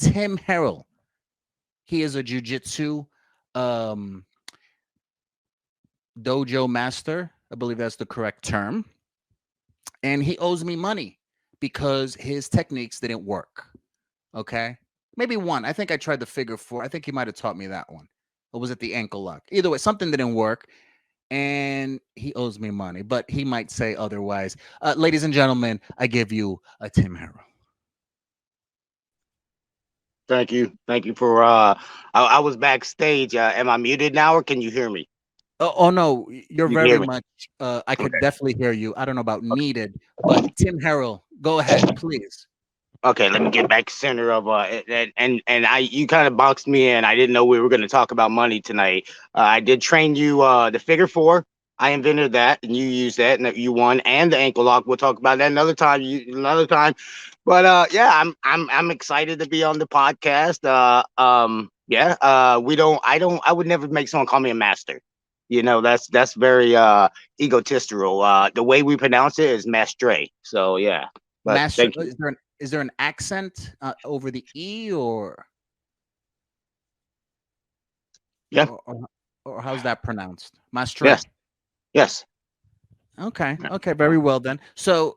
Tim Harrell. He is a jujitsu um, dojo master. I believe that's the correct term. And he owes me money because his techniques didn't work. Okay. Maybe one. I think I tried the figure four. I think he might have taught me that one. Or was it the ankle lock? Either way, something didn't work. And he owes me money, but he might say otherwise. Ladies and gentlemen, I give you a Tim Harrell. Thank you for I was backstage. Am I muted now or can you hear me? Oh no, you're You can hear very me. much. I could Okay. definitely hear you. I don't know about needed, but Tim Harrell, go ahead, please. Okay, let me get back center of and I you kind of boxed me in. I didn't know we were going to talk about money tonight. I did train you the figure four. I invented that and you used that and that you won and the ankle lock. We'll talk about that another time. Another time. But yeah, I'm excited to be on the podcast. Yeah, we don't I would never make someone call me a master. You know, that's very egotistical. The way we pronounce it is mastre. So yeah. But Master, thank you. is there an accent over the e Yeah. or, or or how's that pronounced? Mastre. Yes. Yes. Okay. Okay. Very well then. So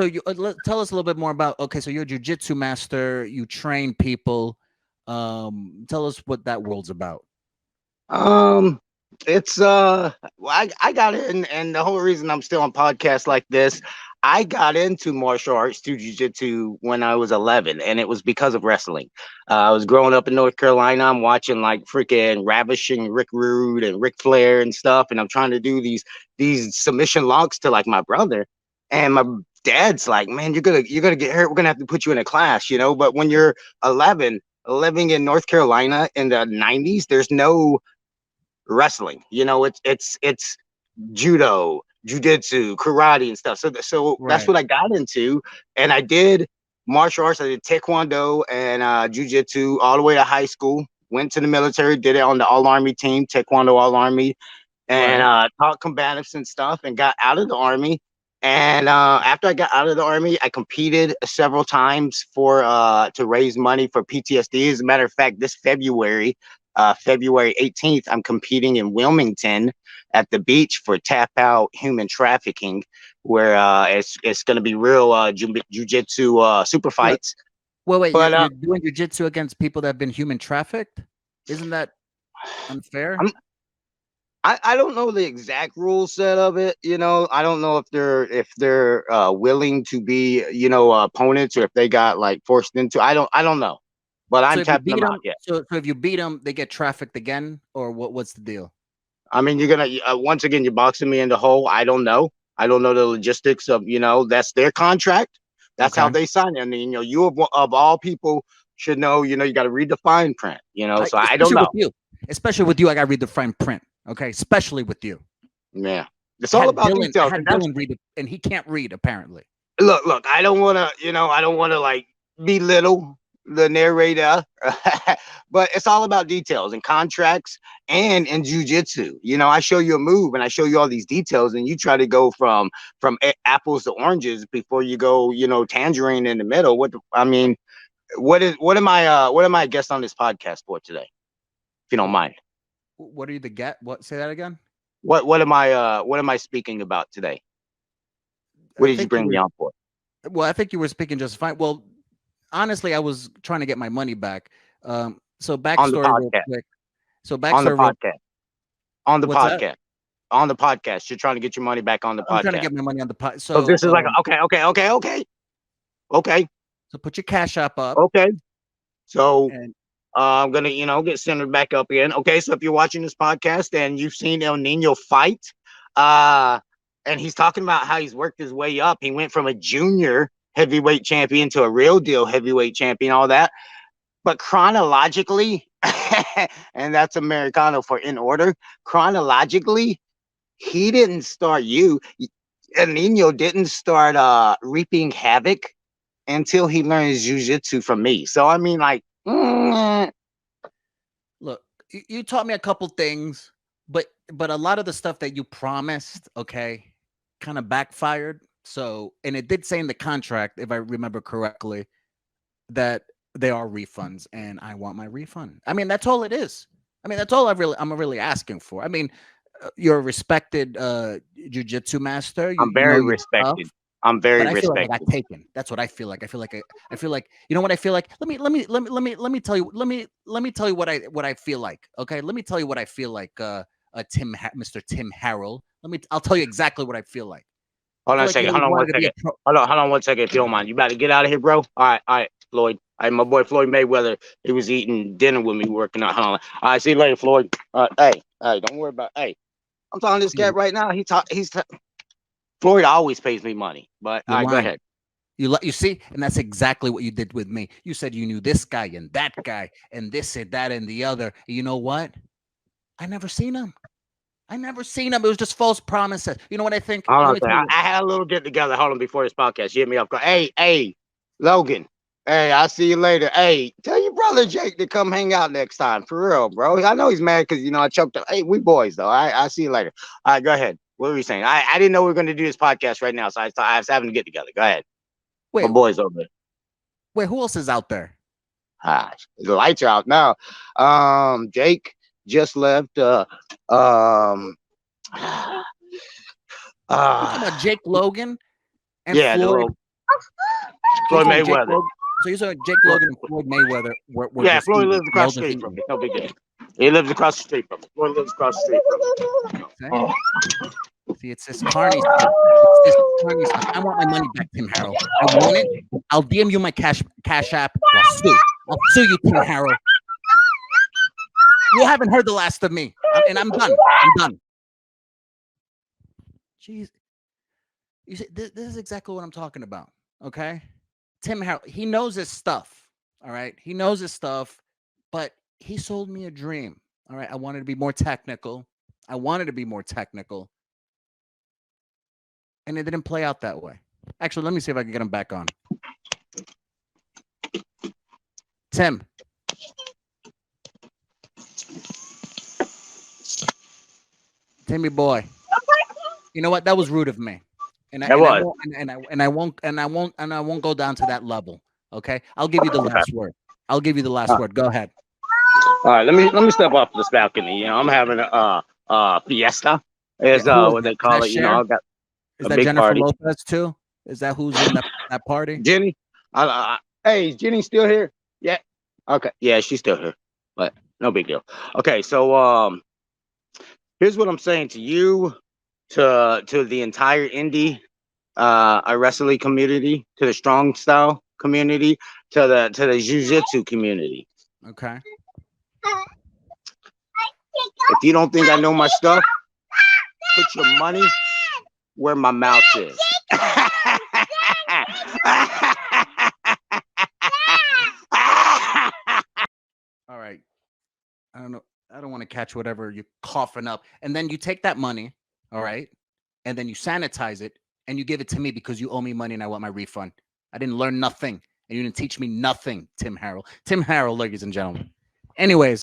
you tell us a little bit more about. Okay. So you're a jujitsu master. You train people. Tell us what that world's about. Um, it's well, I got in, and the whole reason I'm still on podcasts like this, I got into martial arts through jujitsu when I was 11, and it was because of wrestling. I was growing up in North Carolina. I'm watching like freaking Ravishing Rick Rude and Ric Flair and stuff, and I'm trying to do these submission locks to like my brother, and my dad's like, "Man, you're gonna get hurt. We're gonna have to put you in a class, you know." But when you're 11, living in North Carolina in the 90s, there's no wrestling. You know, it's judo, jujitsu, karate, and stuff. So that's Right. what I got into, and I did martial arts. I did taekwondo and jujitsu all the way to high school. Went to the military, did it on the All Army team, taekwondo All Army, and Right. taught combatives and stuff. And got out of the army. And after I got out of the army, I competed several times for to raise money for PTSD. As a matter of fact, this February, February 18th, I'm competing in Wilmington at the beach for tap out human trafficking, where it's going to be real jujitsu super Wait. fights. Wait. But You're doing jujitsu against people that have been human trafficked. Isn't that unfair? I'm I don't know the exact rule set of it. You know, I don't know if they're willing to be, you know, opponents, or if they got like forced into. I don't know, but So I'm if you tapping beat them out. them, Yeah, so if you beat them, they get trafficked again, or what? What's the deal? I mean, you're gonna once again you're boxing me in the hole. I don't know. I don't know the logistics of, you know, that's their contract. That's how Okay. they sign it. And you know, you of all people should know. You know, you got to read the fine print. You know, so I don't Especially with know. you. Especially with you, I got to read the fine print. Okay, especially with you. Yeah, it's all about I details, had and that's Dylan read it, and he can't read apparently. look, I don't want to, you know, I don't want to like belittle the narrator, but it's all about details and contracts and in jujitsu. You know, I show you a move and I show you all these details, and you try to go from apples to oranges before you go, you know, tangerine in the middle. I mean, what am I a guest on this podcast for today? If you don't mind, What are you the get? What? Say that again. what am I speaking about today? What I did you think you bring me were. on for? Well, I think you were speaking just fine. Well, honestly, I was trying to get my money back. So On the backstory real podcast, quick. So on the backstory real. podcast, on the What's that? podcast. On the podcast. You're trying to get your money back on the I'm trying to podcast. get my money on the pot. So this is like okay, So put your cash app up, okay. So and I'm gonna, you know, get centered back up again. Okay, so if you're watching this podcast and you've seen El Nino fight, uh, and he's talking about how he's worked his way up. He went from a junior heavyweight champion to a real deal heavyweight champion, all that. But chronologically, and that's Americano for in order. Chronologically, he didn't start you. El Nino didn't start reaping havoc until he learns jujitsu from me. So I mean, like, look, you taught me a couple things, but a lot of the stuff that you promised, okay, kind of backfired. So, and it did say in the contract, if I remember correctly, that they are refunds, and I want my refund. I mean, that's all it is. I mean, that's all I'm really asking for. I mean, you're a respected jujitsu master. You I'm you know very your stuff. respected. I'm very But I feel like I got respected. taken. That's what I feel like. I feel like you know what I feel like. Let me tell you. Let me tell you what I feel like. Okay, let me tell you what I feel like. Mr. Tim Harrell. I'll tell you exactly what I feel like. I Hold on feel a like you second. always Hold on one wanted to be a second. pro. Hold on one second if you don't mind. You about to get out of here, bro? All right, Floyd. All right, my boy Floyd Mayweather. He was eating dinner with me, working out. Hold on. All right, see you later, Floyd. Hey, don't worry about. Hey, I'm talking to this cat You, right now. Floyd always pays me money, but all you're right, go lying. ahead. You see, and that's exactly what you did with me. You said you knew this guy and that guy and this and that and the other. You know what? I never seen him. I never seen him. It was just false promises. You know what I think? Hold on Let a me second. tell you. I had a little get together. Hold on before this podcast. You hit me up. Hey, Logan. Hey, I'll see you later. Hey, tell your brother Jake to come hang out next time. For real, bro. I know he's mad because I choked up. Hey, we boys though. All right, I'll see you later. All right, go ahead. What were you saying? I didn't know we were going to do this podcast right now, so I thought I was having to get together. Go ahead. My Wait, boys over there. wait. Who else is out there? Ah, the lights are out now. Jake just left. Um, You talking about uh, Jake Logan and yeah, the Floyd? little So you Floyd saying Jake Mayweather. Logan? So you saying Jake Logan and Floyd Mayweather were Yeah, just Floyd eating? lives And across they'll the just street eat. from me. No big deal. He lives across the street from me. Floyd lives across the street from me. See, see, it's this carny stuff. It's this carny stuff. I want my money back, Tim Harrell. I want it. I'll DM you my cash app. Well, I'll sue you, Tim Harrell. You haven't heard the last of me, and I'm done. I'm done. Jeez, you see, this is exactly what I'm talking about. Okay, Tim Harrell, he knows his stuff. All right, he knows his stuff, but he sold me a dream. All right, I wanted to be more technical. I wanted to be more technical, and it didn't play out that way. Actually, let me see if I can get him back on. Tim, Timmy boy, you know what? That was rude of me, That and I was. won't I won't go down to that level. Okay, I'll give you the Okay. last word. I'll give you the last All word. Go ahead. right, let me step off this balcony. I'm having a fiesta. Yeah, Is who is what that? they Is call that it. Cher? I got Is a that big Jennifer party. Lopez too? Is that who's in that party? Jenny, hey, is Jenny still here? Yeah. Okay. Yeah, she's still here, but no big deal. Okay, so here's what I'm saying to you, to the entire indie wrestling community, to the strong style community, to the jiu-jitsu community. Okay. If you don't think I know my stuff, put your money where my mouth is. All right. I don't know. I don't want to catch whatever you're coughing up. And then you take that money, all right, and then you sanitize it and you give it to me because you owe me money and I want my refund. I didn't learn nothing and you didn't teach me nothing, Tim Harrell. Tim Harrell, ladies and gentlemen. Anyways,